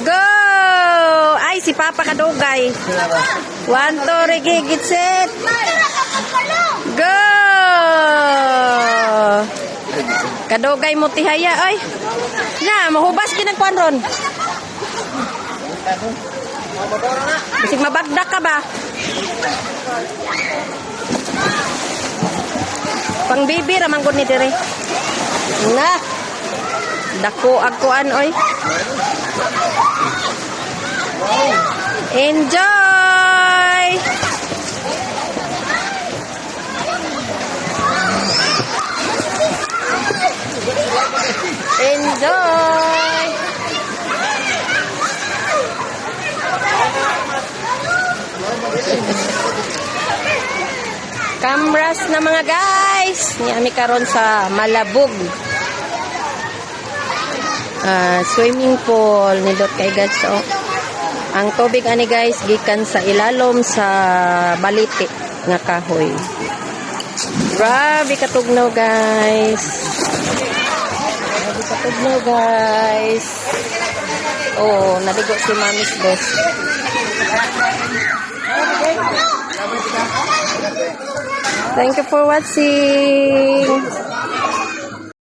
Go! Ay, si Papa Kadugay. 1, 2, rigigit set. Go! Kadugay mo tihaya, ay. Na, mahubas kinagkuan ron. Bisig mabagdak ka ba? Pang bibi ramang gud ni dire. Nga. Dako agkuan oy. Enjoy. Enjoy. Cameras na mga guys. Niami karon sa Malabog. Swimming pool nindot kay guys. So, ang tubig ani guys gikan sa ilalom sa baliti nga kahoy. Grabe katugnaw guys. Grabe katugnaw guys. Oh, naligo si Mamis Bes. Thank you for watching.